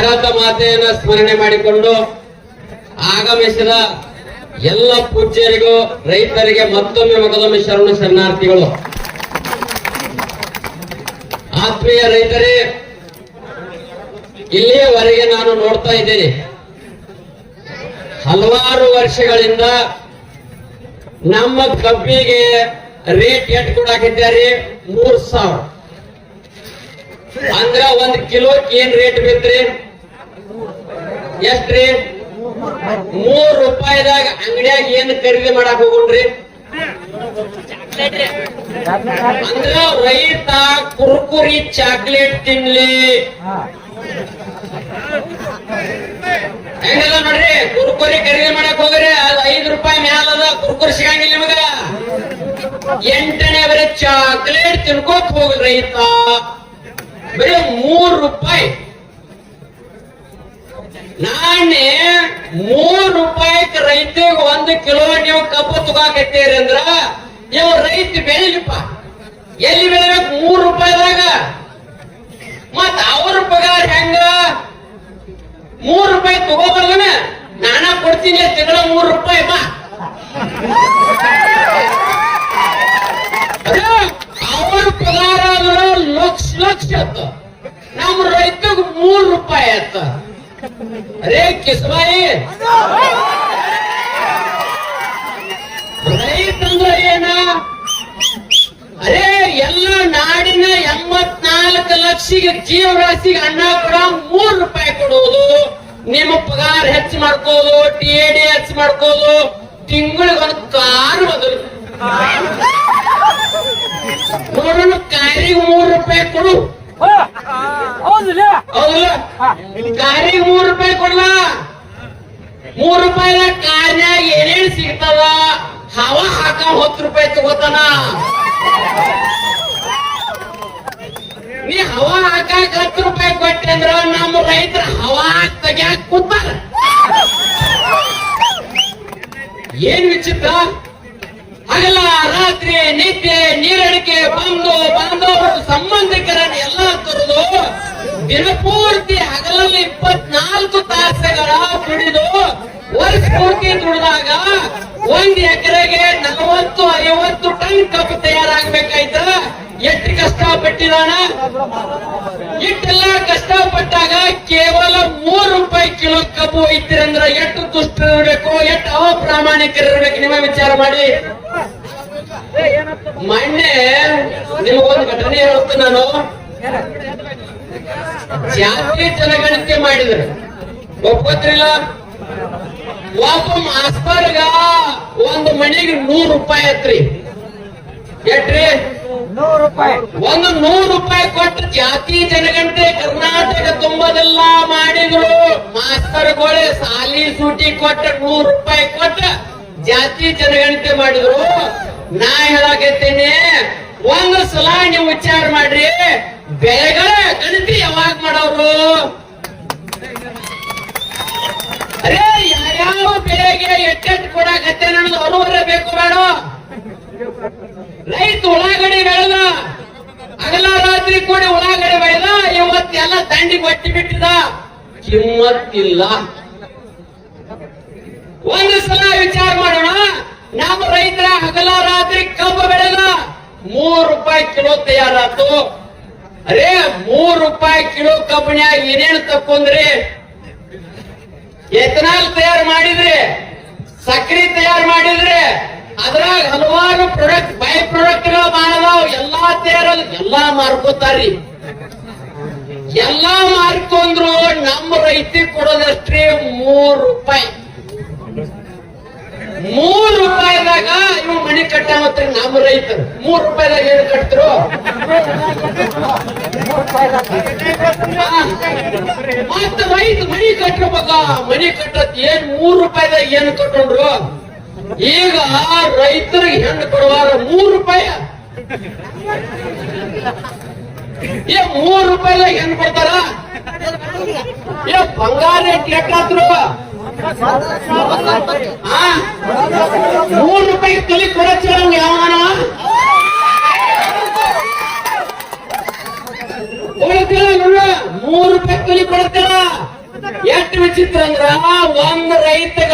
ಭಾರತ ಮಾತೆಯನ್ನ ಸ್ಮರಣೆ ಮಾಡಿಕೊಂಡು ಆಗಮಿಸಿದ ಎಲ್ಲ ಪೂಜ್ಯರಿಗೂ ರೈತರಿಗೆ ಮತ್ತೊಮ್ಮೆ ಮೊದಲೊಮ್ಮೆ ಶರಣಾರ್ಥಿಗಳು. ಆತ್ಮೀಯ ರೈತರೇ, ಇಲ್ಲಿಯವರೆಗೆ ನಾನು ನೋಡ್ತಾ ಇದ್ದೇನೆ, ಹಲವಾರು ವರ್ಷಗಳಿಂದ ನಮ್ಮ ಕಬ್ಬಿಗೆ ರೇಟ್ ಎಷ್ಟು ಕೊಡಾಕಿದ್ದಾರೆ? 3,000. ಅಂದ್ರ 1 ಕಿಲೋಕ್ಕೆ ಏನ್ ರೇಟ್ ಬೇಕ್ರಿ? ಎಷ್ಟ್ರಿ? 3 ರೂಪಾಯಿದಾಗ ಅಂಗಡಿಯಾಗ ಏನ್ ಖರೀದಿ ಮಾಡಕ್ ಹೋಗ್ರಿ? ಅಂದ್ರ ರೈತ ಕುರ್ಕುರಿ ಚಾಕ್ಲೇಟ್ ತಿನ್ಲಿ. ಹೆಂಗಲ್ಲ ನೋಡ್ರಿ, ಕುರ್ಕುರಿ ಖರೀದಿ ಮಾಡಕ್ ಹೋಗ್ರಿ, ಅದು 5 ರೂಪಾಯಿ ಮ್ಯಾಲದ ಕುರ್ಕುರಿ ಸಿಗಂಗಿಲ್ಲ ನಿಮಗ. 8ನೇ ಬರೀ ಚಾಕ್ಲೇಟ್ ತಿನ್ಕೋಕ್ ಹೋಗ್ರಿ ರೈತ, ಬರೀ 3 ರೂಪಾಯಿ. ನಾನೇ 3 ರೂಪಾಯಿಗೆ ರೈತಿಗೆ 1 ಕಿಲೋ ನೀವು ಕಬ್ಬು ತಗೋಕತ್ತೀರಿ ಅಂದ್ರ ನೀವು ರೈತ ಬೆಳಿಲಿಪ್ಪ. ಎಲ್ಲಿ ಬೆಳಿಬೇಕು? 3 ರೂಪಾಯಿದಾಗ. ಮತ್ ಅವ್ರ ಪಗಾರ ಹೆಂಗ? 3 ರೂಪಾಯಿ ತಗೋಬಾರ್ದನ? ನಾನಾ ಕೊಡ್ತೀನಿ ತಿಂಗಳ 3 ರೂಪಾಯಿ ಬಾ. ಅವ್ರ ಪಗಾರ ಅಂದ್ರ ಲಕ್ಷ ಅತ್ತ, ನಮ್ಮ ರೈತಗ 3 ರೂಪಾಯಿ ಅತ್ತ. ಅರೇ ಕಿಸ್ಬಾಯಿ, ರೈತಂದ್ರ ಏನ? ಅರೇ ಎಲ್ಲ ನಾಡಿನ 84 ಲಕ್ಷಿಗೆ ಜೀವರಾಶಿಗೆ ಅನ್ನ ಕೊಡ 3 ರೂಪಾಯಿ ಕೊಡುವುದು, ನಿಮ್ಮ ಪಗಾರ ಹೆಚ್ಚು ಮಾಡ್ಕೋದು, TAD ಹೆಚ್ಚು ಮಾಡ್ಕೋದು, ತಿಂಗಳಿಗೊಂದು ಕಾರು ಬದಲು ನೋಡೋಣ. ಕಾರಿಗೆ 3 ರೂಪಾಯಿ ಕೊಡು. ಹೌದಲ್ಲ? ಕಾರಿಗೆ 3 ರೂಪಾಯಿ ಕೊಡ್ಲ. 3 ರೂಪಾಯಿದ ಕಾರ್ನ್ಯಾಗ ಏನೇನ್ ಸಿಗ್ತದ? ಹವಾ ಹಾಕ 10 ರೂಪಾಯಿ ತಗೋತಾನ. ನೀ ಹವಾ ಹಾಕಾಕ 10 ರೂಪಾಯಿ ಕೊಟ್ಟೆ ಅಂದ್ರ ನಮ್ಮ ರೈತರ ಹವಾ ತೆಗ್ಯಾಕ ಕೂತಾರ. ಏನ್ ವಿಚಿತ್ರ! ಹಗಲ ರಾತ್ರಿ ನಿದ್ದೆ ನೀರಡಿಕೆ ಬಂದು ಬಾಂಧವರು ಸಂಬಂಧಿಕರನ್ನು ಎಲ್ಲ ಕರೆದು ದಿನಪೂರ್ತಿ ಹಗಲಲ್ಲಿ 24 ತಾಸುಗಳ ದುಡಿದು ವರ್ಷ ಪೂರ್ತಿ ದುಡಿದಾಗ 1 ಎಕರೆಗೆ 40-50 ಟನ್ ಕಬ್ಬು ತಯಾರಾಗಬೇಕಾಯ್ತ. ಎಷ್ಟು ಕಷ್ಟಪಟ್ಟಿದಾನ? ಇಷ್ಟೆಲ್ಲ ಕಷ್ಟಪಟ್ಟಾಗ ಕೇವಲ 3 ರೂಪಾಯಿ ಕಿಲೋ ಕಬ್ಬು ಒಯ್ತೀರಂದ್ರ ಎಷ್ಟು ದುಷ್ಟ ಇರಬೇಕು, ಎಷ್ಟು ಅಪ್ರಾಮಾಣಿಕರಿರ್ಬೇಕು? ನಿಮ್ಮ ವಿಚಾರ ಮಾಡಿ. ಮೊನ್ನೆ ನಿಮಗೊಂದು ಘಟನೆ ಹೇಳ್ತೀನಿ ನಾನು. ಜಾತಿ ಜನಗಣತಿ ಮಾಡಿದ್ರು, ಒಪ್ಕೋತ್ರಿಲ್ಲ? ಒಬ್ಬ ಮಾಸ್ತರ್ಗ ಒಂದು ಮನೆಗೆ 100 ರೂಪಾಯಿ ಐತ್ರಿ. ಎಷ್ಟ್ರಿ? 100 ರೂಪಾಯಿ. ಒಂದು 100 ರೂಪಾಯಿ ಕೊಟ್ಟು ಜಾತಿ ಜನಗಣತಿ ಕರ್ನಾಟಕ ತುಂಬದೆಲ್ಲ ಮಾಡಿದ್ರು. ಮಾಸ್ತರ್ಗಳೇ ಸಾಲಿ ಸೂಟಿ ಕೊಟ್ಟ 100 ರೂಪಾಯಿ ಕೊಟ್ಟ ಜಾತಿ ಜನಗಣತಿ ಮಾಡಿದ್ರು. ನಾ ಹೇಳಾಕತ್ತೀನಿ, ಒಂದು ಸಲ ನೀವು ವಿಚಾರ ಮಾಡ್ರಿ, ಬೆಳೆಗಳ ಗಣತಿ ಯಾವಾಗ ಮಾಡೋರು? ಅರೇ ಯಾವ ಬೆಳೆಗೆ ಎಟ್ಟೆಟ್ಟು ಕೊಡಾಕತ್ತೆ ಅನ್ನೋದು ಅನುವರ ಬೇಕು ಬೇಡ? ರೈತ ಉಳ್ಳಾಗಡ್ಡಿ ಬೆಳೆದ, ಹಗಲ ರಾತ್ರಿ ಕೂಡಿ ಉಳ್ಳಾಗಡ್ಡಿ ಬೆಳೆದ, ಇವತ್ತೆಲ್ಲ ದಂಡಿಗೆ ಒಟ್ಟಿ ಬಿಟ್ಟಿದ, ಕಿಮ್ಮತ್ತಿಲ್ಲ. ಒಂದು ಸಲ ವಿಚಾರ ಮಾಡೋಣ, ನಮ್ಮ ರೈತರ ಹಗಲ ರಾತ್ರಿ ಕಬ್ಬು ಬೆಳೆದ 3 ರೂಪಾಯಿ ಕಿಲೋ ತಯಾರಾತು. ಅರೇ 3 ರೂಪಾಯಿ ಕಿಲೋ ಕಬ್ಬಿನ್ಯಾಗ ಏನೇನು ತಕ್ಕೊಂಡ್ರಿ? ಎಥನಾಲ್ ತಯಾರು ಮಾಡಿದ್ರಿ, ಸಕ್ರಿ ತಯಾರು ಮಾಡಿದ್ರಿ, ಅದ್ರಾಗ ಹಲವಾರು ಪ್ರಾಡಕ್ಟ್ ಬೈ ಪ್ರಾಡಕ್ಟ್ ಗಳು ಮಾಡದಾವ್. ಎಲ್ಲಾ ತಯಾರಲ್ಲ, ಎಲ್ಲಾ ಮಾರ್ಕೋತಾರ್ರಿ. ಎಲ್ಲಾ ಮಾರ್ಕೊಂಡ್ರು ನಮ್ಮ ರೈತಿಗೆ ಕೊಡೋದಷ್ಟ್ರಿ 3 ರೂಪಾಯಿ. 3 ರೂಪಾಯಿದಾಗ ಇವ್ ಮನಿ ಕಟ್ಟಾಮತ್ರಿ ನಮ್ಮ ರೈತರು. 3 ರೂಪಾಯಿದಾಗ ಏನು ಕಟ್ತರು? ಮತ್ತ ರೈತ ಮನಿ ಕಟ್ಟಬೇಕ, ಮನಿ ಕಟ್ಟತ್ ಏನ್ 3 ರೂಪಾಯಿದಾಗ ಏನು ಕಟ್ಟೊಂಡ್ರು? ಈಗ ರೈತರಿಗೆ ಹೆಣ್ಣು ಕೊಡುವಾಗ 3 ರೂಪಾಯಿ. 3 ರೂಪಾಯಿದಾಗ ಹೆಣ್ಣು ಕೊಡ್ತಾರ? ಬಂಗಾರ ರೇಟ್ ಎಷ್ಟಾದ್ರು? 3 ರೂಪಾಯಿ ತಲೆ ಕೊಡಚ್ಚ ಯಾವನ? ರೂಪಾಯಿ ಕೂಲಿ ಕೊಡ್ತಾರ. ಎಷ್ಟು ವಿಚಿತ್ರ ಅಂದ್ರ ಒಂದ್ ರೈತಗ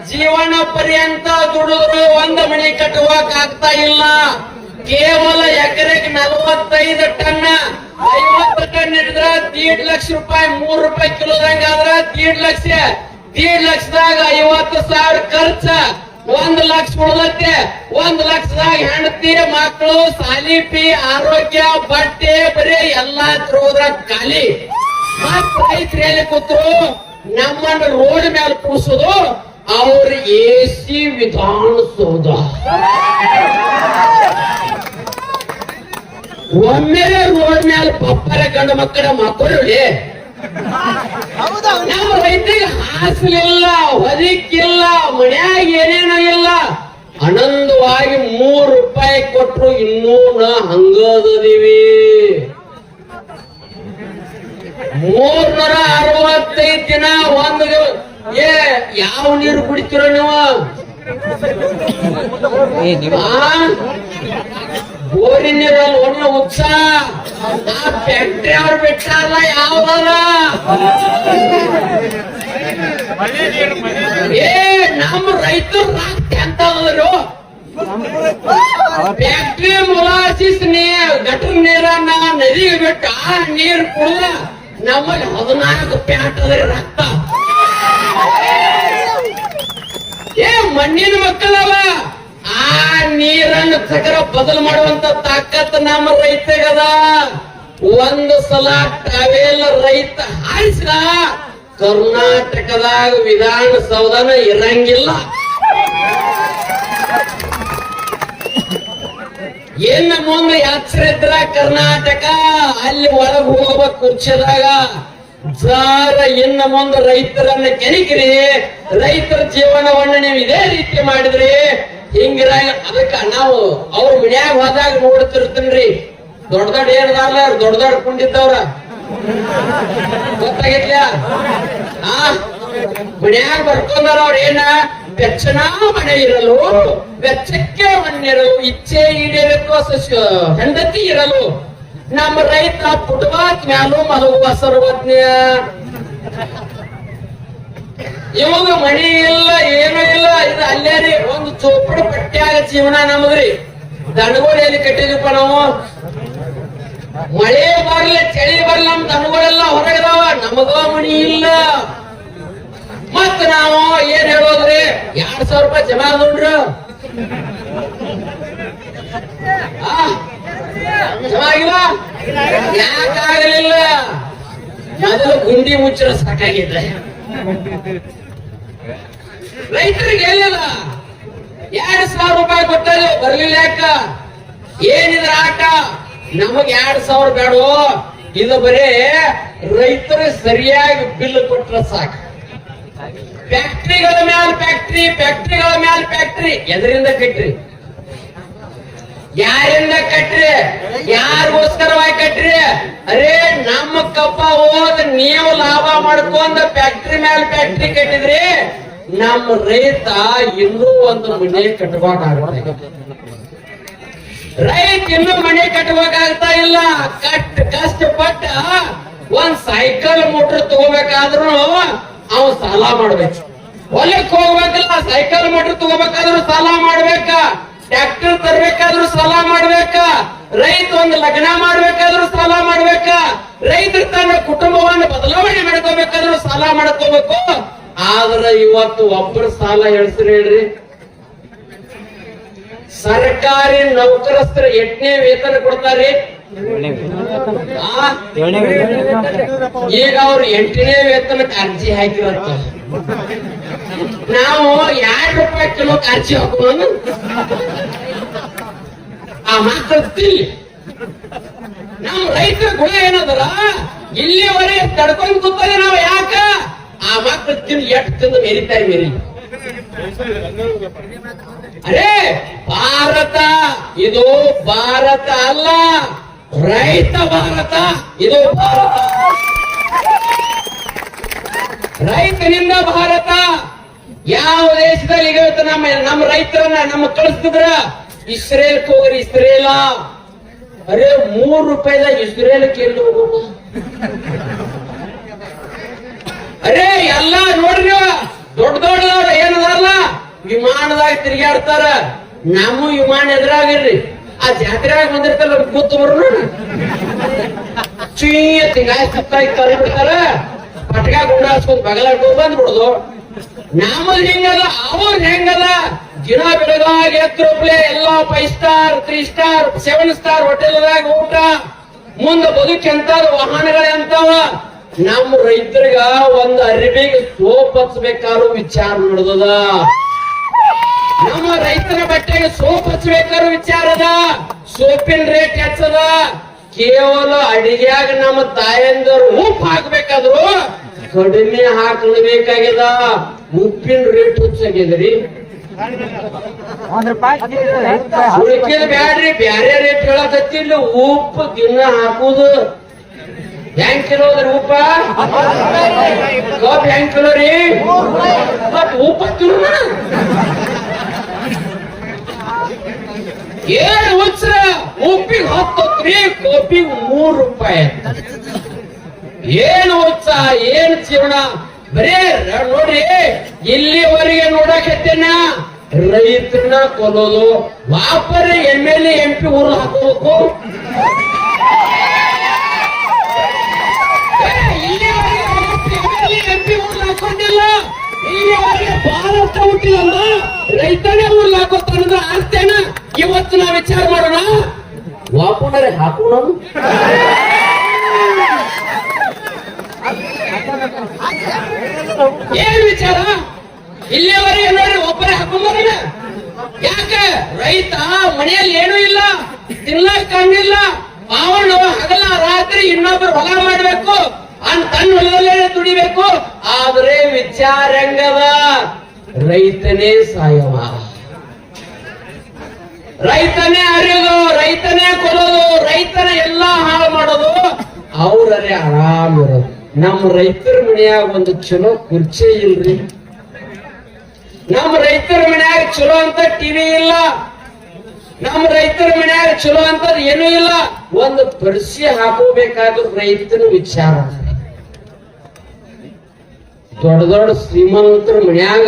ಜೀವನ ಪರ್ಯಂತ ದುಡಿದ್ರು ಒಂದ್ ಮನೆ ಕಟ್ಟುವಕ್ ಆಗ್ತಾ ಇಲ್ಲ. ಕೇವಲ ಎಕರೆಗೆ 45 ಟನ್ 50 ಟನ್ ಹಿಡಿದ್ರ 1.5 ಲಕ್ಷ ರೂಪಾಯಿ, 3 ರೂಪಾಯಿ ಕಿಲೋದಂಗ ಆದ್ರ 1.5 ಲಕ್ಷ, 1.5 ಲಕ್ಷದಾಗ 50,000 ಖರ್ಚ, 1 ಲಕ್ಷ ಉಳ್ದತ್ತೆ. 1 ಲಕ್ಷದಾಗ ಹೆಂಡತಿ ಮಕ್ಕಳು ಸಾಲಿ ಫೀ, ಆರೋಗ್ಯ, ಬಟ್ಟೆ, ಬರೀ ಎಲ್ಲಾ ತಿರುವುದ್ರ ಖಾಲಿ. ಮತ್ ರೈತರು ಕೂತ್ರು ನಮ್ಮನ್ನ ರೋಡ್ ಮೇಲೆ ಕೂರಿಸೋದು ಅವ್ರ AC ವಿಧಾನಸೌಧ. ಒಮ್ಮೆ ರೋಡ್ ಮೇಲೆ ಪಪ್ಪರ ಗಂಡ ಮಕ್ಕಳ ಮಕ್ಕಳು ನಮ್ಮ ರೈತರಿಗೆ ಹಾಸಲಿಲ್ಲ, ಹೊದಿಕ್ಕಿಲ್ಲ, ಮನ್ಯಾಗ ಏನೇನೋ ಇಲ್ಲ. ಆನಂದವಾಗಿ 3 ರೂಪಾಯಿ ಕೊಟ್ರು ಇನ್ನೂ ಹಂಗದೀವಿ. 365 ದಿನ ಒಂದು ಯಾವ ನೀರು ಕುಡಿತೀರೋ ನೀವು? ಬೋರಿನ ನೀರಲ್ಲಿ ಒಳ್ಳೆ ಉತ್ಸಾಹ. ಫ್ಯಾಕ್ಟ್ರಿ ಅವ್ರು ಬಿಟ್ಟಾರಲ್ಲ ಯಾವ್ದಲ್ಲ ನಮ್ಮ ರೈತರು ರಾಕ್ತಿ ಅಂತ ಫ್ಯಾಕ್ಟ್ರಿ ಮೊಲಾಸಿಸ್ ಗಟರ್ ನೀರನ್ನ ನದಿಗೆ ಬಿಟ್ಟು ಆ ನೀರು ಕುಡಿದ ನಮ್ಮಲ್ಲಿ 14 ಪ್ಯಾಟ್ ಅದ್ರಿ ರಕ್ತ. ಮಣ್ಣಿನ ಮಕ್ಕಳವ ಆ ನೀರನ್ನು ಸಕರ ಬದಲು ಮಾಡುವಂತ ತಾಕತ್ ನಮ್ಮ ರೈತಗದ. ಒಂದು ಸಲ ಟವೆಲ್ ರೈತ ಹಾರಿಸಿದ ಕರ್ನಾಟಕದಾಗ ವಿಧಾನಸೌಧನ ಇರಂಗಿಲ್ಲ. ಇನ್ನು ಮುಂದೆ ಯಾತ್ರಿದ್ರ ಕರ್ನಾಟಕ ಅಲ್ಲಿ ಒಳಗೆ ಹೋಗ್ಬೇಕು ಕುರ್ಚದಾಗ ಜಾರ. ಇನ್ನು ಮುಂದೆ ರೈತರನ್ನ ಕೆಣಕಿರಿ, ರೈತರ ಜೀವನವನ್ನ ನೀವು ಇದೇ ರೀತಿ ಮಾಡಿದ್ರಿ ಹಿಂಗಿರಾಗ. ಅದಕ್ಕ ನಾವು ಅವ್ರ ಮನ್ಯಾಗ ಹೋದಾಗ ನೋಡ್ತಿರ್ತೀನ್ರಿ, ದೊಡ್ಡ ದೊಡ್ಡ ಏನದಾರಲ್ಲ ದೊಡ್ಡ ದೊಡ್ಡ ಕುಂಡಿದ್ದವ್ರ ಗೊತ್ತಾಗಿತ್ಲ. ಮನ್ಯಾಗ ಬರ್ಕೊಂಡಾರ ಅವ್ರ ಏನ ಬೆಚ್ಚನ ಮನೆ ಇರಲು, ಬೆಚ್ಚಕ್ಕೆ ಮಣ್ಣಿರಲು, ಇಚ್ಛೆ ಈಡೇರಲು ಹೆಂಡತಿ ಇರಲು. ನಮ್ಮ ರೈತ ಪುಟ್ಬಾತ್ ಮ್ಯಾಲು ಮಲಗುವ ಸರ್ವಜ್ಞ. ಇವಾಗ ಮಣಿ ಇಲ್ಲ, ಏನು ಇಲ್ಲ. ಇದು ಅಲ್ಲೇ ರೀ ಒಂದು ಚೋಪಡು ಪಟ್ಟ್ಯಾಗ ಜೀವನ ನಮಗ್ರಿ. ದನಗಳು ಎಲ್ಲಿ ಕಟ್ಟಿದ್ವಪ್ಪ ನಾವು? ಮಳೆ ಬರ್ಲಿ ಚಳಿ ಬರ್ಲಿ ನಮ್ ದನಗಳೆಲ್ಲ ಹೊರಗದಾವ, ನಮಗ ಮಣಿ ಇಲ್ಲ. ಮತ್ ನಾವು ಏನ್ ಹೇಳೋದ್ರಿ? 2,000 ರೂಪಾಯಿ ಜಮಾ ನೋಡ್ರು ಜಮಾ ಆಗಿಲ್ಲ. ಯಾಕಾಗಲಿಲ್ಲ? ಮೊದಲು ಗುಂಡಿ ಮುಚ್ಚರ ಸಾಕಾಗಿದ್ರೆ ರೈತರಿಗೆ ಹೇಳಿಲ್ಲ. 2,000 ರೂಪಾಯಿ ಕೊಟ್ಟದು ಬರ್ಲಿಲ್ಲ. ಯಾಕ? ಏನಿದ್ರ ಆಟ? ನಮಗ್ 2,000 ಬೇಡೋ, ಇದು ಬರೇ ರೈತರು ಸರಿಯಾಗಿ ಬಿಲ್ ಕೊಟ್ರ ಸಾಕು. ಫ್ಯಾಕ್ಟ್ರಿಗಳ ಮ್ಯಾಲ ಫ್ಯಾಕ್ಟ್ರಿ, ಫ್ಯಾಕ್ಟ್ರಿಗಳ ಮ್ಯಾಲ ಫ್ಯಾಕ್ಟ್ರಿ. ಎದರಿಂದ ಕಟ್ರಿ? ಯಾರಿಂದ ಕಟ್ರಿ? ಯಾರಿಗೋಸ್ಕರವಾಗಿ ಕಟ್ರಿ? ಅರೇ ನಮ್ಮ ಕಪ್ಪ ಹೋದ ನೀವು ಲಾಭ ಮಾಡ್ಕೊಂಡ ಫ್ಯಾಕ್ಟ್ರಿ ಮ್ಯಾಲ ಫ್ಯಾಕ್ಟ್ರಿ ಕಟ್ಟಿದ್ರಿ. ನಮ್ಮ ರೈತ ಇನ್ನೂ ಒಂದು ಮನೆ ಕಟ್ಟಬೇಕಾಗುತ್ತೆ. ರೈತ ಇನ್ನೂ ಮನೆ ಕಟ್ಟಬೇಕಾಗ್ತಾ ಇಲ್ಲ. ಕಷ್ಟಪಟ್ಟ ಒಂದ್ ಸೈಕಲ್ ಮೋಟರ್ ತಗೋಬೇಕಾದ್ರೂ ಅವ ಸಾಲ ಮಾಡ್ಬೇಕು. ಹೊಲಕ್ಕೆ ಹೋಗ್ಬೇಕಲ್ಲ, ಸೈಕಲ್ ಮೋಟರ್ ತಗೋಬೇಕಾದ್ರೂ ಸಾಲ ಮಾಡ್ಬೇಕ. ಟ್ರ್ಯಾಕ್ಟರ್ ತರ್ಬೇಕಾದ್ರೂ ಸಾಲ ಮಾಡ್ಬೇಕ. ರೈತ ಒಂದು ಲಗ್ನ ಮಾಡ್ಬೇಕಾದ್ರೂ ಸಾಲ ಮಾಡ್ಬೇಕ. ರೈತ ತನ್ನ ಕುಟುಂಬವನ್ನು ಬದಲಾವಣೆ ಮಾಡ್ಕೋಬೇಕಾದ್ರೂ ಸಾಲ ಮಾಡ್ಕೋಬೇಕು. ಆದ್ರ ಇವತ್ತು ಒಬ್ಬರು ಸಾಲ ಎಳ್ಸ್ರಿ ಹೇಳ್ರಿ. ಸರ್ಕಾರಿ ನೌಕರಸ್ಥರ 8ನೇ ವೇತನ ಕೊಡ್ತಾರಿ. ಈಗ ಅವ್ರು 8ನೇ ವೇತನಕ್ಕೆ ಅರ್ಜಿ ಹಾಕಿರಂತ. ನಾವು 2 ರೂಪಾಯಿ ಕಿಲೋ ಅರ್ಜಿ ಹಾಕೋಣ. ಆ ಮಾತಾಡ್ತಿಲ್ಲಿ ನಮ್ಮ ರೈತರ ಗುಣ ಏನದರ ಇಲ್ಲಿವರೆಗೆ ತಡ್ಕೊಂಡು ಕೂತಾರೆ ನಾವು. ಯಾಕ? ಆ ಮಕ್ಕಳು ತಿಂದು ಎಷ್ಟು ತಿಂದು ಮೆರಿತಾರೆ ಮೇರಿ. ಅರೇ ಭಾರತ ಇದು ಭಾರತ ಅಲ್ಲ, ರೈತ ಭಾರತ. ಇದು ಭಾರತ, ರೈತನಿಂದ ಭಾರತ. ಯಾವ ದೇಶದಲ್ಲಿ ಈಗ ನಮ್ಮ ರೈತರನ್ನ ನಮ್ಮ ಕಳಿಸ್ತಿದ್ರ? ಇಸ್ರೇಲ್ ಹೋಗ್ರಿ. ಇಸ್ರೇಲ ಅರೇ 3 ರೂಪಾಯಿದಾಗ ಇಸ್ರೇಲ್ಗೆ ಎಲ್ಲಿ ಹೋಗೋಣ? ಅರೇ ಎಲ್ಲ ನೋಡ್ರಿ ದೊಡ್ಡ ದೊಡ್ಡದವ್ರ ಏನದಾರಲ್ಲ ವಿಮಾನದಾಗ ತಿರುಗಾಡ್ತಾರ. ನಮ್ಮ ವಿಮಾನ ಎದುರಾಗಿರ್ರಿ ಆ ಜಾತ್ರೆಯಾಗ ಬಂದಿರ್ತಲ್ಲ ಕೂತು ಬರ್ನು ತಿಂಗಾಯ ಸುತ್ತಾಗಿ ತರಿ ಬಿಡ್ತಾರ. ಪಟ್ಕ ಗುಂಡ ಹಾಸ್ಕೊಂಡ್ ಬಗಲಾಡ್ಕೊಂಡ್ ಬಂದ್ಬಿಡುದು. ನಮ್ಮದ್ ಹೆಂಗದ ಅವ್ರ ಹೆಂಗದ ದಿನ ಬೆಳಗಾಗಿ ಎತ್ತರಪ್ಲೆ ಎಲ್ಲ 5 ಸ್ಟಾರ್ 3 ಸ್ಟಾರ್ 7 ಸ್ಟಾರ್ ಹೋಟೆಲ್ದಾಗ ಊಟ ಮುಂದ ಬದುಕೆಂತಾದ ವಾಹನಗಳಂತಾವ. ನಮ್ಮ ರೈತರಿಗ ಒಂದ್ ಅರಿವಿಗೆ ಸೋಪ್ ಹಚ್ಬೇಕಾದ್ರೂ ವಿಚಾರ ನಡೆದದ. ನಮ್ಮ ರೈತರ ಬಟ್ಟೆಗೆ ಸೋಪ್ ಹಚ್ಬೇಕಾದ್ರೂ ವಿಚಾರ ಅದ. ಸೋಪಿನ ರೇಟ್ ಹೆಚ್ಚದ. ಕೇವಲ ಅಡಿಗೆಯಾಗ ನಮ್ಮ ತಾಯಂದರು ಉಪ್ಪು ಹಾಕ್ಬೇಕಾದ್ರು ಕಡಿಮೆ ಹಾಕಬೇಕಾಗ್ಯದ. ಉಪ್ಪಿನ ರೇಟ್ ಹೆಚ್ಚಾಗ್ಯದ್ರಿ. ಉಳಿಕೆದ ಬ್ಯಾಡ್ರಿ ಬ್ಯಾರೆ ರೇಟ್ ಹೇಳಕತ್ತಿಲ್ಲ. ಉಪ್ಪು ದಿನ ಹಾಕುದು ಹೆಂಗ್ ಕಿಲೋ ಅದ್ರಿ ಉಪ್ಪ ಕಬ್ ಹೆಂಗ್ ಕಿಲೋ ರೀ ಮತ್ ಉಪ್ಪ ಕಿಲೋ ಏನ್ ಹುಚ್ರ ಉಪ್ಪಿಗೆ 10 ಕೋಪಿಗೆ 3 ರೂಪಾಯಿ. ಏನು ಹುಚ್ಚ ಏನ್ ಜೀವನ ಬರೇ ನೋಡ್ರಿ. ಇಲ್ಲಿವರೆಗೆ ನೋಡಕತ್ತೇನ ರೈತರನ್ನ ಕೊಲ್ಲೋದು. ವಾಪರಿ MLA MP ಊರು ಹಾಕೋಬೇಕು. MP ಊರು ಹಾಕೊಂಡಿಲ್ಲ. ಇಲ್ಲಿವರೆಗೆ ಭಾರತ ಹುಟ್ಟಿಲ್ಲ ರೈತನೇ ಊರ್ಗೆ ಹಾಕೋತಾನಂದ್ರ ಅರ್ಥೇನ. ಇವತ್ತು ನಾವ್ ವಿಚಾರ ಮಾಡೋಣ ವಾಪುನರೆ ಹಾಕೋಣ. ಏನ್ ವಿಚಾರ ಇಲ್ಲಿಯವರೆಗೆ ನೋಡ್ರಿ ಒಬ್ಬರೇ ಹಾಕೊಂಡ್ಬಾರ. ಯಾಕ ರೈತ ಮನೆಯಲ್ಲಿ ಏನೂ ಇಲ್ಲ ತಿನ್ಲಾಕ ಕಣ್ಣಿಲ್ಲ. ಅವನು ಹಗಲ ರಾತ್ರಿ ಇನ್ನೊಬ್ಬರು ಹೊಲ ಮಾಡ್ಬೇಕು ತನ್ನ ಹೊಲದಲ್ಲೇ ದುಡಿಬೇಕು. ಆದ್ರೆ ವಿಚಾರ ಹೆಂಗದ ರೈತನೇ ಸಾಯವ, ರೈತನೇ ಅರಿಯೋದು, ರೈತನೇ ಕೊಲ್ಲೋದು, ರೈತನ ಎಲ್ಲಾ ಹಾಳು ಮಾಡೋದು. ಅವ್ರೇ ಆರಾಮ್ ಇರೋದು. ನಮ್ಮ ರೈತರ ಮನೆಯಾಗ ಒಂದು ಚಲೋ ಕುರ್ಚಿ ಇಲ್ರಿ. ನಮ್ಮ ರೈತರ ಮನ್ಯಾಗ ಚಲೋ ಅಂತ ಟಿವಿ ಇಲ್ಲ. ನಮ್ಮ ರೈತರ ಮನ್ಯಾಗ ಚಲೋ ಅಂತದ್ ಏನೂ ಇಲ್ಲ. ಒಂದು ಪರಿಸಿ ಹಾಕೋಬೇಕಾದ್ರೂ ರೈತನ ವಿಚಾರ. ದೊಡ್ಡ ದೊಡ್ಡ ಶ್ರೀಮಂತರ ಮನ್ಯಾಗ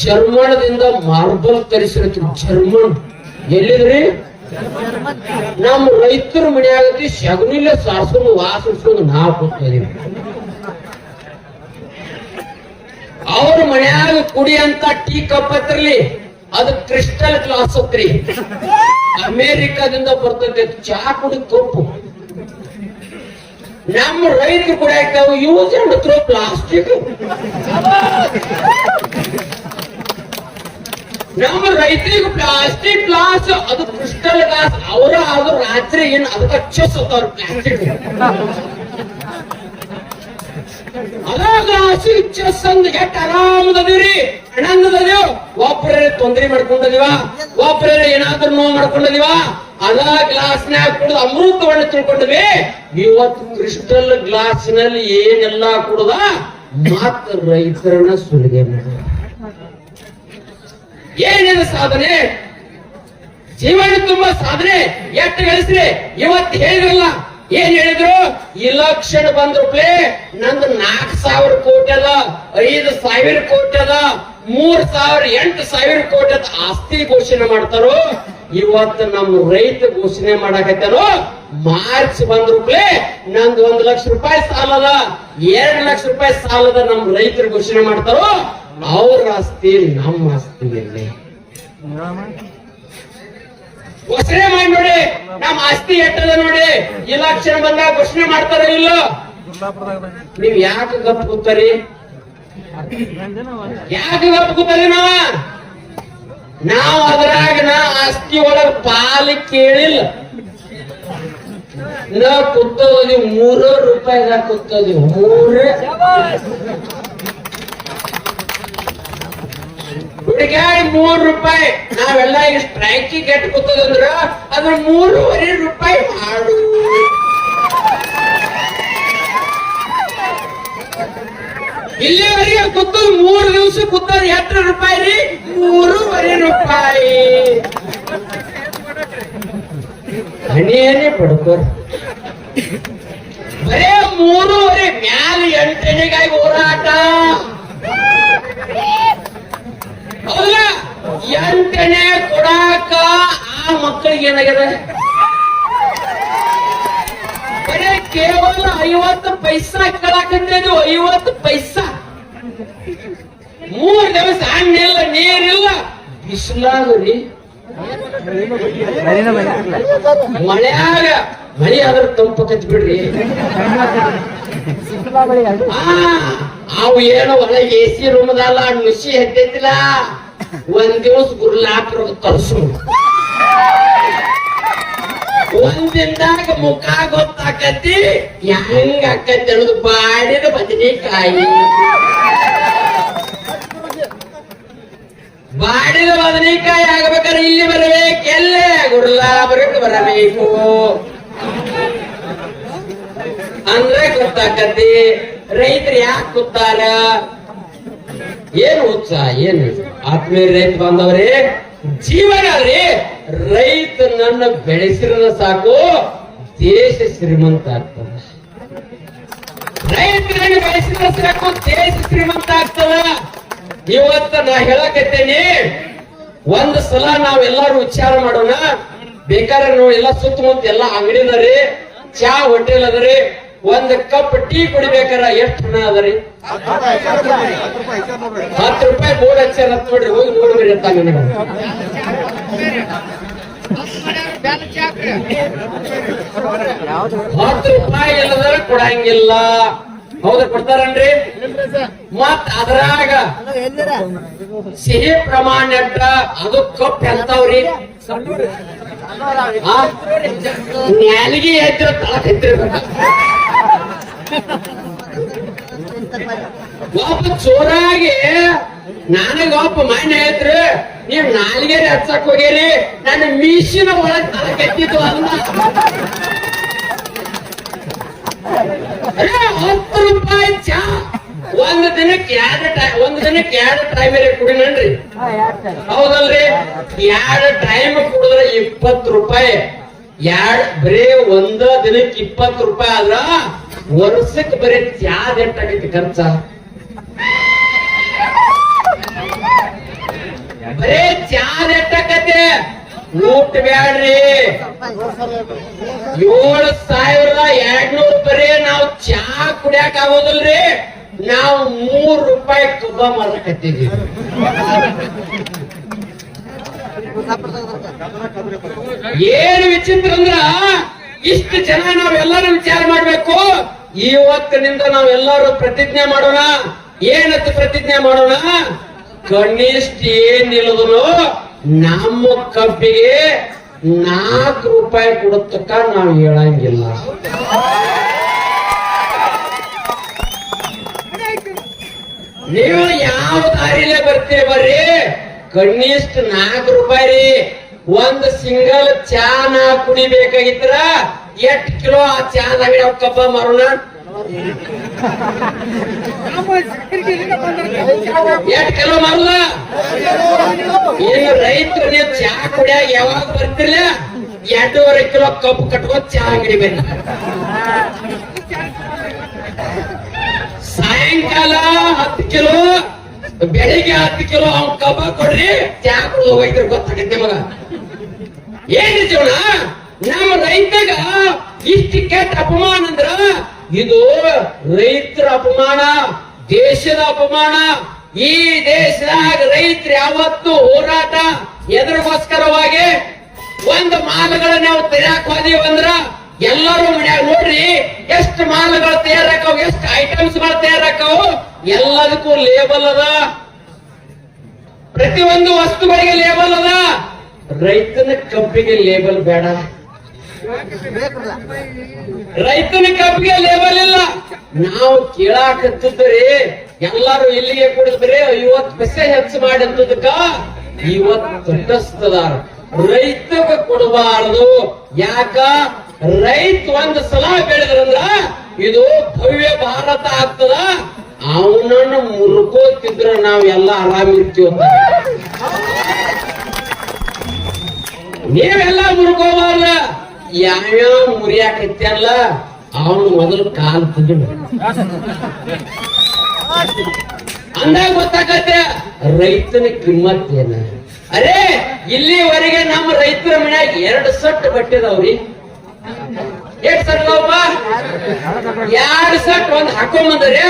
ಜರ್ಮನದಿಂದ ಮಾರ್ಬಲ್ ತರಿಸಿರ್ತೀವಿ. ಜರ್ಮನ್ ಎಲ್ಲಿದ್ರಿ? ನಮ್ಮ ರೈತರ ಮನೆಯಾಗತಿ ಶಗನಿಲ್ಲ ಸಾರ್ಸ್ಕೊಂಡು ವಾಸಿಸ್ಕೊಂಡು ನಾವು ಕೂತಿದೀವಿ. ಅವ್ರ ಮನ್ಯಾಗ ಕುಡಿಯಂತ ಟೀ ಕಪ್ ಹತ್ತಿರಲಿ ಅದು ಕ್ರಿಸ್ಟಲ್ ಗ್ಲಾಸ್ ಹತ್ರಿ. ಅಮೇರಿಕಾದಿಂದ ಬರ್ತದೆ ಚಾ ಕುಡಿ ಕಪ್ಪು. ನಮ್ಮ ರೈತರು ಕುಡಿಯಾಕ ಯೂಸ್ ಅಂಡ್ ಥ್ರೋ ಪ್ಲಾಸ್ಟಿಕ್. ನಮ್ಮ ರೈತರಿಗೆ ಪ್ಲಾಸ್ಟಿಕ್ ಗ್ಲಾಸ್ ಅದು ಕ್ರಿಸ್ಟಲ್ ಗ್ಲಾಸ್. ಅವರ ಅದು ರಾತ್ರಿ ಏನ್ ಅದಕ್ಕೆ ಹಚ್ಚೋತಾರ ಪ್ಲಾಸ್ಟಿಕ್. ಅದ ಗ್ಲಾಸ್ ಚೆಸ್ಸಂದ್ ಎಟ್ ಆರಾಮದೀವ್ರಿ ಆನಂದದದೇವ್. ಒಬ್ಬರೇ ತೊಂದರೆ ಮಾಡ್ಕೊಂಡಿದೀವ, ಒಬ್ಬರೇ ಏನಾದ್ರೂ ನೋವು ಮಾಡ್ಕೊಂಡಿದೀವ. ಅದ ಗ್ಲಾಸ್ನ್ಯಾಗ ಕುಡಿದು ಅಮೃತವನ್ನ ತಿಳ್ಕೊಂಡಿವಿ. ಇವತ್ತು ಕ್ರಿಸ್ಟಲ್ ಗ್ಲಾಸ್ನಲ್ಲಿ ಏನೆಲ್ಲಾ ಕುಡ್ದ ಮತ್ತ ರೈತರನ್ನ ಸುಲಿಗೆ ಮಾಡ. ಏನಿದೆ ಸಾಧನೆ? ಜೀವನ ತುಂಬಾ ಸಾಧನೆ ಎಷ್ಟು ಗಳಿಸ್ರಿ. ಇವತ್ತು ಹೇಳಿದ್ರಲ್ಲ, ಏನ್ ಹೇಳಿದ್ರು? ಇಲೆಕ್ಷನ್ ಬಂದ್ರಪ್ಲೆ ನಂದು 4,000 ಕೋಟಿ ಅದ, 5,000 ಕೋಟಿ ಅದ, 3,000 8,000 ಕೋಟಿ ಅದ ಆಸ್ತಿ ಘೋಷಣೆ ಮಾಡ್ತಾರೋ. ಇವತ್ತು ನಮ್ಮ ರೈತ ಘೋಷಣೆ ಮಾಡಾಕತ್ತಾರೋ. ಮಾರ್ಚ್ ಬಂದ್ರಪ್ಲೆ ನಂದು 1 ಲಕ್ಷ ರೂಪಾಯಿ ಸಾಲದ, 2 ಲಕ್ಷ ರೂಪಾಯಿ ಸಾಲದ ನಮ್ಮ ರೈತರು ಘೋಷಣೆ ಮಾಡ್ತಾರೋ. ಅವ್ರ ಆಸ್ತಿ ನಮ್ಮ ಆಸ್ತಿ ಎಲ್ಲಿ ಘೋಷಣೆ ಮಾಡಿ ನೋಡಿ. ನಮ್ಮ ಆಸ್ತಿ ಎಟ್ಟದ ನೋಡಿ. ಇಲೆಕ್ಷನ್ ಬಂದಾಗ ಘೋಷಣೆ ಮಾಡ್ತಾರ ಇಲ್ಲ? ನೀವ್ ಯಾಕೆ ಗಪ್ ಕೂತಾರಿ? ಯಾಕೆ ಗಪ್ ಕೂತಾರಿ? ನಾವ್ ಅದ್ರಾಗ ಆಸ್ತಿ ಒಳಗ ಪಾಲಿ ಕೇಳಿಲ್ಲ. ನಾ ಕೂತೋದಿ 3 ರೂಪಾಯಿದಾಗ ಕೂತೋದಿ 3 ಹುಡುಗಾಡಿ 3 ರೂಪಾಯಿ. ನಾವೆಲ್ಲ ಈಗ ಸ್ಟ್ರೈಕಿಗೆ ಎಟ್ಟು ಕೂತದಂದ್ರ ಅದ್ರ 3.5 ರೂಪಾಯಿ ಮಾಡು. ಇಲ್ಲಿವರೆಗೆ ಕೂತದ್ 3 ದಿವಸ ಕೂತದ್ 8 ರೂಪಾಯಿ ರೀ. 3.5 ರೂಪಾಯಿ ಹನಿ ಹನಿ ಪಡ್ಕೋರ್. ಬರೇ 3:30 ಮ್ಯಾಲ 8 ಹೋರಾಟ. ಹೌದಲ್ಲ? 8 ಕೊಡಾಕ ಆ ಮಕ್ಕಳಿಗೆ ಏನಾಗ್ಯದ? ಬರೇ ಕೇವಲ 50 ಪೈಸಾ ಕೇಳಾಕಂತೇನು. 50 ಪೈಸಾ. 3 ದಿವಸ ಹಣ್ಣಿಲ್ಲ, ನೀರಿಲ್ಲ, ಬಿಸಿಲಾಗ್ರಿ. ಮಳೆಯಾಗ ಮಳೆ ಆದ್ರೆ ತಂಪಕತ್ ಬಿಡ್ರಿ. ಅವು ಏನೋ ಒಳಗೆ AC ರೂಮದಲ್ಲ ನುಸಿ ಹತ್ತೈತಿಲ್ಲ. ಒಂದ್ ದಿವಸ ಗುರ್ಲಾಕ್ರ ತರ್ಸು. ಒಂದಿಂದಾಗ ಮುಖ ಗೊತ್ತಾಕತಿ ಹೆಂಗ ಆಕತಿ ಅನ್ನೋದು. ಬಾಡಿದ ಬದನೆಕಾಯಿ, ಬಾಡಿದ ಬದನೆಕಾಯಿ ಆಗ್ಬೇಕಾದ್ರೆ ಇಲ್ಲಿ ಬರಬೇಕು. ಎಲ್ಲೇ ಗುರ್ಲಾಬರಿಗೆ ಬರಬೇಕು ಅಂದ್ರೆ ಗೊತ್ತಾಕತಿ ರೈತರು ಯಾಕೆ ಕೂತಾರ. ಏನು ಉತ್ಸಾಹ, ಏನು ಆತ್ಮೀಯ ರೈತ ಬಾಂಧವರೇ, ಜೀವನ ರೀ. ರೈತನನ್ನ ಬೆಳೆಸಿದ್ರೆ ಸಾಕು ದೇಶ ಶ್ರೀಮಂತ ಆಗ್ತದ. ರೈತರನ್ನು ಬೆಳೆಸಿದ್ರೆ ಸಾಕು ದೇಶ ಶ್ರೀಮಂತ ಆಗ್ತದ. ಇವತ್ತ ನಾ ಹೇಳಕತ್ತೇನಿ, ಒಂದ್ ಸಲ ನಾವೆಲ್ಲರೂ ವಿಚಾರ ಮಾಡೋಣ. ಬೇಕಾದ್ರೆ ನಾವು ಎಲ್ಲ ಸುತ್ತಮುತ್ತ ಎಲ್ಲ ಅಂಗಡಿ ಅದರಿ, ಚಾ ಹೋಟೆಲ್ ಅದರಿ. ಒಂದ್ ಕಪ್ ಟೀ ಕುಡಿಬೇಕಾರ ಎಷ್ಟು ಹಣ ಅದರಿ? 10 ರೂಪಾಯಿ ಬೋರ್ಡ್ ಹಚ್ಚಾರ ನೋಡ್ರಿ, ಹೋಗಿ ನೋಡ್ರಿ ಅಂತ ನನಗೆ. 10 ರೂಪಾಯಿ ಇಲ್ಲದ್ರ ಕೊಡಂಗಿಲ್ಲ. ಹೌದಾ? ಕೊಡ್ತಾರನ್ರಿ? ಮತ್ ಅದ್ರಾಗ ಸಿಹಿ ಪ್ರಮಾಣ ಅದು ಕಪ್ ಎಂತವ್ರಿ? ನ್ಯಾಲಿಗೆ ಎದ್ರ ತಳಕತ್ತಿರ್ಬೇಕ. ಒಬ್ಬ ಚೋರಾಗಿ ನನಗ ಒಬ್ಬ ಮಾನ್ಯ ಐತ್ರಿ, ನೀವ್ ನಾಲಿಗೆ ಹಚ್ಚಕ್ ಹೋಗಿರಿ, ನನ್ನ ಮೀಸಿನ ಒಳಗ್ ತಳಕತ್ತಿದ್ದು ಅಲ್ಲ. 10 ರೂಪಾಯಿ ಚಾ ಒಂದ್ ದಿನಕ್ಕೆ ಎರಡು ಟೈಮ್ ಕುಡಿನನ್ರಿ. ಹೌದಲ್ರಿ? 2 ಟೈಮ್ ಕುಡಿದ್ರೆ 20 ರೂಪಾಯಿ. ಬರೀ ಒಂದ ದಿನಕ್ಕೆ 20 ರೂಪಾಯಿ ಆದ್ರ ವರ್ಷಕ್ಕೆ ಬರೀ ಚಾದ ಎಷ್ಟಾಗೈತಿ ಖರ್ಚ? ಬರೀ ಚಾದ ಎಷ್ಟಾಗತ್ತೆ? ಊಟ ಬ್ಯಾಡ್ರಿ. 7,200 ಬರೀ ನಾವು ಚಾ ಕುಡಿಯಾಕ ಆಗೋದಿಲ್ರಿ. ನಾವು 3 ರೂಪಾಯಿ ಕಬ್ಬ ಮಾರಕತ್ತೀವಿ. ಏನು ವಿಚಿತ್ರ ಅಂದ್ರ, ಇಷ್ಟು ಜನ ನಾವೆಲ್ಲರೂ ವಿಚಾರ ಮಾಡ್ಬೇಕು. ಇವತ್ತಿನಿಂದ ನಾವೆಲ್ಲರೂ ಪ್ರತಿಜ್ಞೆ ಮಾಡೋಣ. ಏನಂತ ಪ್ರತಿಜ್ಞೆ ಮಾಡೋಣ? ಕನಿಷ್ಠ ಏನಿಲ್ಲದ್ರು ನಮ್ಮ ಕಬ್ಬಿಗೆ 4 ರೂಪಾಯಿ ಕೊಡತಕ್ಕ ನಾವು ಹೇಳಂಗಿಲ್ಲ. ನೀವು ಯಾವ ದಾರಿಲೇ ಬರ್ತೀರಿ ಬರ್ರಿ, ಕನಿಷ್ಠ 4 ರೂಪಾಯಿ ರೀ. ಒಂದ್ ಸಿಂಗಲ್ ಚಾ ನಾ ಕುಡಿಬೇಕಾಗಿದ್ರ 8 ಕಿಲೋ ಆ ಚಾದಾಗ ಕಬ್ಬ ಮಾರೋಣ. 8 ಕಿಲೋ ಮಾರುದ. ಏನು ರೈತರು ನೀವು ಚಾ ಕುಡಿಯಾಗ ಯಾವಾಗ ಬರ್ತಿರ್ಲ 2.5 ಕಿಲೋ ಕಬ್ಬು ಕಟ್ಕೊಂಡ್ ಚಾ ಅಂಗಡಿ ಬನ್ನಿ. ಸಾಯಂಕಾಲ 10 ಕಿಲೋ, ಬೆಳಿಗ್ಗೆ 10 ಕಿಲೋ ಅವ್ನ ಕಬ್ಬ ಕೊಡ್ರಿ, ಚಾ ಕುಡಿದು ಹೋಗಿದ್ರೆ ಗೊತ್ತಾಗತ್ತೆ ಮಗ. ಏನ್ ಜೀವನ? ನಮ್ಮ ರೈತಗ ಇಷ್ಟು ಕೆಟ್ಟ ಅಪಮಾನ ಅಂದ್ರ ಇದು ರೈತರ ಅಪಮಾನ, ದೇಶದ ಅಪಮಾನ. ಈ ದೇಶದಾಗ ರೈತರು ಯಾವತ್ತು ಹೋರಾಟ ಎದುರಿಗೋಸ್ಕರವಾಗಿ ಒಂದು ಮಾಲುಗಳನ್ನ ನಾವು ತಯಾರಕ್ ಹೋದೀವಂದ್ರ ಎಲ್ಲರೂ ಮನ್ಯಾಗ ನೋಡ್ರಿ ಎಷ್ಟು ಮಾಲುಗಳು ತಯಾರಾಕವು, ಎಷ್ಟು ಐಟಮ್ಸ್ ಗಳು ತಯಾರಾಕವು. ಎಲ್ಲದಕ್ಕೂ ಲೇಬಲ್ ಅದ, ಪ್ರತಿಯೊಂದು ವಸ್ತುಗಳಿಗೆ ಲೇಬಲ್ ಅದ. ರೈತನ ಕಬ್ಬಿಗೆ ಲೇಬಲ್ ಬೇಡ, ರೈತನ ಕಬ್ಬಿಗೆ ಲೇಬಲ್ ಇಲ್ಲ. ನಾವು ಕೇಳಾಕತ್ತಿದ್ರಿ ಎಲ್ಲಾರು ಇಲ್ಲಿಗೆ ಕುಡಿದ್ರಿ 50 ಪೈಸೆ ಹೆಚ್ಚು ಮಾಡಿ ಅಂತದಕ್ಕ ಇವತ್ತು ತಟಸ್ಥದಾರ. ರೈತಗ ಕೊಡಬಾರದು. ಯಾಕ? ರೈತ ಒಂದ್ ಸಲ ಬೆಳೆದ್ರಂದ್ರ ಇದು ಭವ್ಯ ಭಾರತ ಆಗ್ತದ. ಅವನನ್ನು ಮುರ್ಕೋತಿದ್ರ ನಾವೆಲ್ಲ ಆರಾಮಿರ್ತೀವ. ನೀವೆಲ್ಲ ಮುರ್ಕೋಬಾರ್ದ. ಯಾವ್ಯಾವ ಮುರಿಯಾಕೈತಲ್ಲ ಅವನು ಮೊದಲು ಕಾಲು ತೆಗಿ ಅಂದಾಗ ಗೊತ್ತಾಗತ್ತೆ ರೈತನ ಕಿಮ್ಮತ್ ಏನ. ಅರೇ ಇಲ್ಲಿವರೆಗೆ ನಮ್ಮ ರೈತರ ಮನ್ಯಾಗ 2 ಸೆಟ್ ಬಟ್ಟೆದವ್ರಿ. ಎಷ್ಟು ಸೆಟ್ ಅದಾವಪ್ಪ? 2 ಸೆಟ್. ಒಂದ್ ಹಾಕೊಂಬಂದ್ರೆ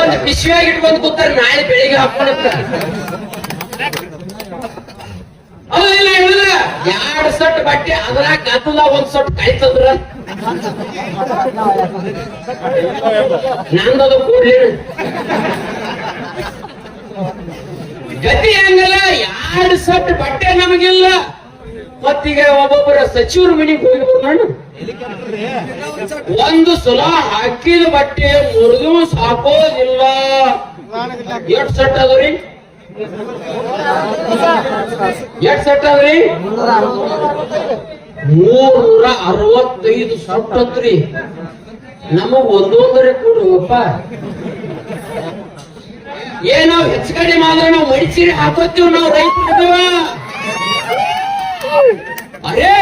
ಒಂದ್ ಪಿಶ್ವಿಯಾಗಿ ಇಟ್ಕೊಂಡ್ ಕೂತಾರೆ, ನಾಳೆ ಬೆಳಿಗ್ಗೆ ಹಾಕೊಂಡ ಅದಿಲ್ಲ ಹೇಳಿದ್ರ 2 ಸೆಟ್ ಬಟ್ಟೆ ಅದ್ರಾಗ ಗದ್ದಲ ಒಂದ್ ಸೆಟ್ ಕಾಯ್ತದ್ರ ನಂದದು ಕೂಡ್ಲಿ ಗತಿ ಹಂಗಲ್ಲ. 2 ಸೆಟ್ ಬಟ್ಟೆ ನಮಗಿಲ್ಲ. ಮತ್ತೀಗ ಒಬ್ಬೊಬ್ಬರ ಸಚಿವರ ಮನೆಗೆ ಹೋಗಿ ನಾನು ಒಂದು ಸಲ ಹಾಕಿದ ಬಟ್ಟೆ ಮುರಿದು ಸಾಕೋದಿಲ್ಲ. 8 ಸೆಟ್ ಅದ್ರಿ? 8 ಸೆಟ್ ಅದ್ರಿ? 365 ಸೆಟ್ ಅತ್ರಿ. ನಮಗ್ ಒಂದೊಂದರೆ ಕೊಡುವಪ್ಪ. ನಾವ್ ಹೆಚ್ಚು ಕಡೆ ಮಾತ್ರ ನಾವು ಮಡಿಸಿರಿ ಹಾಕೋತೀವಿ. ನಾವು ರೈತರಿದ್ದೀವ. ಅರೇ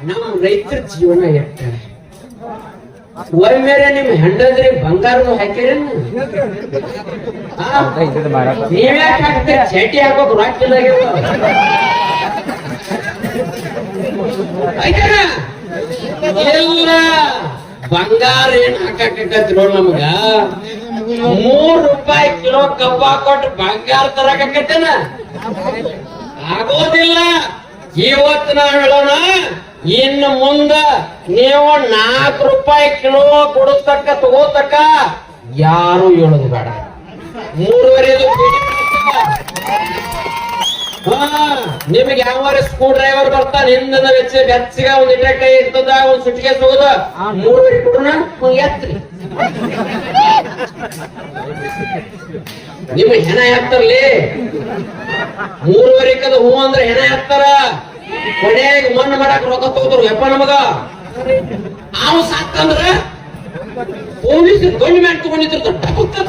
ನಮ್ಮ ರೈತರ ಜೀವನ ಎಟ್ಟ. ಒಮ್ಮೆರೆ ನಿಮ್ ಹೆಂಡಂದ್ರಿ ಬಂಗಾರನು ಹಾಕಿರ ನೀವ್ಯಾಕೆ ಹಾಕ್ತೀರಿ? ಚೇಟಿ ಹಾಕೋಕ್ ರೊಕ್ಕಿಲ್ಲ ಆಯ್ತಾರ ಎಲ್ಲ ಬಂಗಾರ ಏನ್ ಹಾಕಕತ್ತಿರೋ ನಮ್ಗ 3 ರೂಪಾಯಿ ಕಿಲೋ ಕಬ್ಬ ಕೊಟ್ಟು ಬಂಗಾರ ತರಕತ್ತೇನ ಆಗೋದಿಲ್ಲ. ಇವತ್ತು ನಾವ್ ಹೇಳೋಣ, ಇನ್ನು ಮುಂದ ನೀವು 4 ರೂಪಾಯಿ ಕಿಲೋ ಕೊಡತಕ್ಕ ತಗೋತಕ್ಕ ಯಾರು ಹೇಳೋದು ಬೇಡ. 3.5 ನಿಮಗೆ ಯಾವ ಸ್ಕ್ರೂ ಡ್ರೈವರ್ ಬರ್ತಾನೆ ಹಿಂದಿನ ಬೆಚ್ಚಗ ಒಂದ್ ಇಟ್ಟ ಕೈ ಇರ್ತದ, ಒಂದ್ ಸುಟ್ಟಿಗೆ ಹೋಗುದ 3.5 ಕೊಡೋಣ ಎತ್ರಿ. ನಿಮ್ಮ ಹೆಣ ಎತ್ತರ್ಲಿ. 3.5 ಹೂ ಅಂದ್ರೆ ಹೆಣ ಎತ್ತಾರ. ಕೊನೆಗೆ ಮಣ್ಣು ಮಾಡಕ್ ರೊಕ್ಕ ತಗೋತಾರ. ಯಪ್ಪ ನಮಗ ಅವ್ ಸಾಕಂದ್ರ ಪೊಲೀಸ್ ಗೌರ್ಮೆಂಟ್ ತಗೊಂಡಿರ್ತಾರ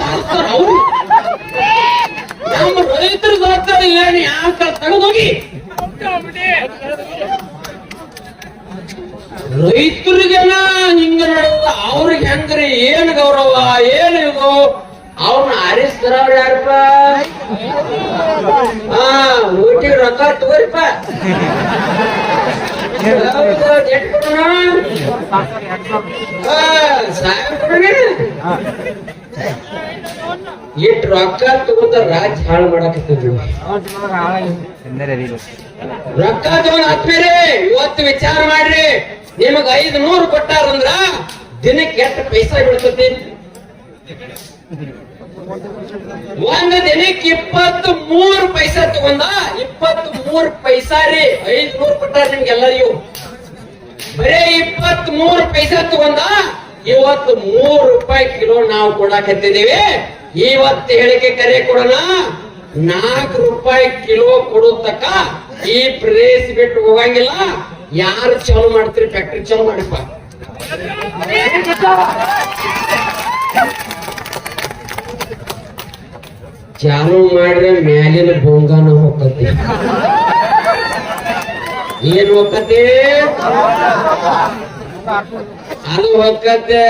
ಹಾರಿಸ್ತಾರ. ಅವ್ರು ನಮ್ಮ ರೈತರು ಸಾಕ್ತಾರ. ಏನ್ ಯಾವ ತಗದೋಗಿ ರೈತರಿಗೆಲ್ಲ ಹಿಂಗ ನಡೆದ ಅವ್ರಿಗೆ ಹೆಂಗ್ರಿ? ಏನ್ ಗೌರವ? ಏನ್ ಇದು? ಅವ್ರನ್ನ ಆರಿಸ್ತಾರ. ಅವ್ರು ಯಾರಪ್ಪ? ಊಟಿಗೆ ರೊಕ್ಕ ತಗೋರಿಪ್ಪ. ಇಟ್ ರೊಕ್ಕ ತಗೊಂಡ ರಾಜ್ಯ ಹಾಳು ಮಾಡಾಕತ್ತಿದ್ವಿ. ರೊಕ್ಕ ತಗೊಂಡ್ ಆದ್ಮೇಲೆ ಇವತ್ತು ವಿಚಾರ ಮಾಡ್ರಿ, ನಿಮಗ 500 ಕೊಟ್ಟಾರಂದ್ರ ದಿನಕ್ಕೆ ಎಷ್ಟು ಪೈಸಾ ಬೀಳ್ತತಿ? ಒಂದು ದಿನಕ್ಕೆ 23 ಪೈಸಾ ತಗೊಂಡ 23 ಪೈಸಾ ರೀ. 500 ಕೊಟ್ಟಾರ ನಿಮ್ಗೆಲ್ಲರಿಗೂ. ಬರೇ 23 ಪೈಸಾ ತಗೊಂಡ ಇವತ್ತು 3 ರೂಪಾಯಿ ಕಿಲೋ ನಾವು ಕೊಡಾಕತ್ತಿದ್ದೀವಿ. ಇವತ್ತು ಹೇಳಿಕೆ ಕರೆ ಕೊಡೋಣ, 4 ರೂಪಾಯಿ ಕಿಲೋ ಕೊಡೋತಕ್ಕ ಈ ಪ್ರದೇಶ ಬಿಟ್ಟು ಹೋಗಂಗಿಲ್ಲ. ಯಾರು ಚಾಲು ಮಾಡ್ತೀರಿ? ಫ್ಯಾಕ್ಟ್ರಿ ಚಾಲು ಮಾಡಿಪ್ಪ. ಚಾಲು ಮಾಡಿದ್ರೆ ಮ್ಯಾಲಿನ ಬೊಂಗಾನ ಹೋಗತಿ. ಏನ್ ಹೋಗತಿ? ಅದು ಹೋಗತ್ತೆ.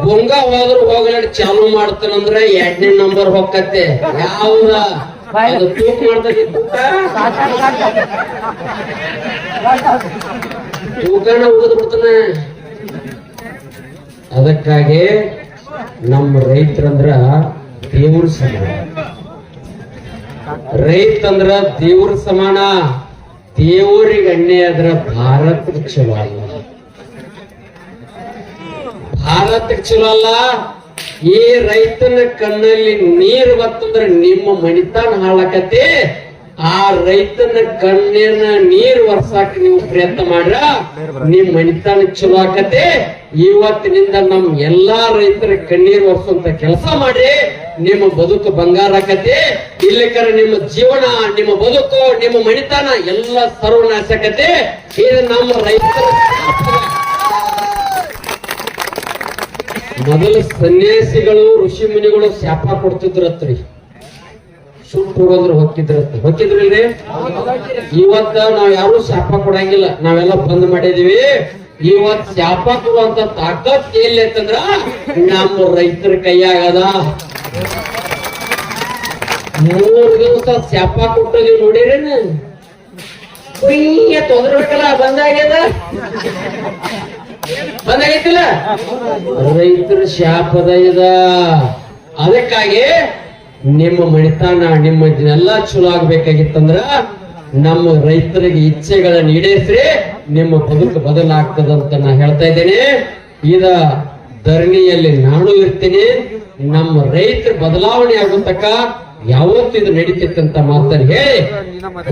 ಬೊಂಗ ಹೋದ್ರು ಹೋಗ್ಲಾಡಿ ಚಾಲು ಮಾಡ್ತಾನಂದ್ರೆ 2ನೇ ನಂಬರ್ ಹೋಗತ್ತೆ. ಯಾವ್ದ ಅದು ತೂಕ ಮಾಡ್ತದೆ? ತೂಕನ ಹೋಗದ್ ಬಿಡ್ತಾನ. ಅದಕ್ಕಾಗಿ ನಮ್ಮ ರೈತರಂದ್ರ ದೇವ್ರ ಸಮಾನ. ರೈತಂದ್ರ ದೇವ್ರ ಸಮಾನ. ದೇವರಿಗೆ ಅಣ್ಣೆ ಆದ್ರ ಭಾರತಕ್ಕೆ ಚಲೋ ಅಲ್ಲ. ಭಾರತಕ್ಕೆ ಚಲೋ ಅಲ್ಲ. ಈ ರೈತನ ಕಣ್ಣಲ್ಲಿ ನೀರು ಬರ್ತಂದ್ರೆ ನಿಮ್ಮ ಮಣಿತಾನ ಹಾಳಾಕತಿ. ಆ ರೈತನ ಕಣ್ಣಿನ ನೀರು ವರ್ಷಾಕ ನೀವು ಪ್ರಯತ್ನ ಮಾಡ್ರ ನಿಮ್ ಮಣಿತಾನ ಚಲೋ ಆಕತಿ. ಇವತ್ತಿನಿಂದ ನಮ್ ಎಲ್ಲಾ ರೈತರ ಕಣ್ಣೀರು ಒರೆಸುವಂತ ಕೆಲಸ ಮಾಡಿ. ನಿಮ್ಮ ಬದುಕು ಬಂಗಾರ ಆಕತಿ. ಇಲ್ಲಿಕರ ನಿಮ್ಮ ಜೀವನ, ನಿಮ್ಮ ಬದುಕು, ನಿಮ್ಮ ಮಣಿತಾನ ಎಲ್ಲ ಸರ್ವನಾಶಕತೆ. ಇದು ನಮ್ಮ ರೈತರ ಮೊದಲು ಸನ್ಯಾಸಿಗಳು ಋಷಿ ಮುನಿಗಳು ಶಾಪ ಕೊಡ್ತಿದ್ರತ್ರಿ. ಸುಟ್ಟು ಹೋಗೋದ್ರ ಹೊಕ್ಕಿದ್ರಿಲ್ರಿ. ಇವತ್ತ ನಾವ್ ಯಾರು ಶಾಪ ಕೊಡಂಗಿಲ್ಲ. ನಾವೆಲ್ಲ ಬಂದ್ ಮಾಡಿದೀವಿ. ಇವತ್ ಶಾಪ ಕೊಡುವಂತ ತಾಕತ್ ಎಲ್ಲಿ ಅಂತಂದ್ರ ನಮ್ಮ ರೈತರ ಕೈಯಾಗದ. 3 ದಿವಸ ಶಾಪ ಕೊಟ್ಟೋಗಿ ನೋಡಿರೇನ ತೊಂದ್ರಬೇಕಲ್ಲ ಬಂದಾಗೈತಿಲ್ಲ ರೈತರ ಶಾಪದ ಇದ. ಅದಕ್ಕಾಗಿ ನಿಮ್ಮ ಮಣಿತಾನ ನಿಮ್ಮ ಎಲ್ಲ ಚಲೋ ಆಗ್ಬೇಕಾಗಿತ್ತಂದ್ರ ನಮ್ಮ ರೈತರಿಗೆ ಇಚ್ಛೆಗಳನ್ನ ಈಡೇರಿಸ್ರಿ, ನಿಮ್ಮ ಬದುಕು ಬದಲಾಗ್ತದಂತ ನಾ ಹೇಳ್ತಾ ಇದ್ದೇನೆ. ಇದ ಧರಣಿಯಲ್ಲಿ ನಾನು ಇರ್ತೀನಿ. ನಮ್ಮ ರೈತರ ಬದಲಾವಣೆ ಆಗುತ್ತಕ್ಕ ಯಾವತ್ತು ಇದು ನಡೀತಿತ್ತಂತ ಮಾತನ್ನು ಹೇಳಿ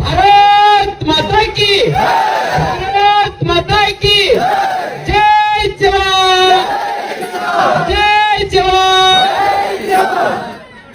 ಭಾರತ್ ಮಾತಾ ಕಿ, ಭಾರತ್ ಮಾತಾ ಕಿ ಜೈ ಜವಾನ್, ಜೈ ಜವಾನ್.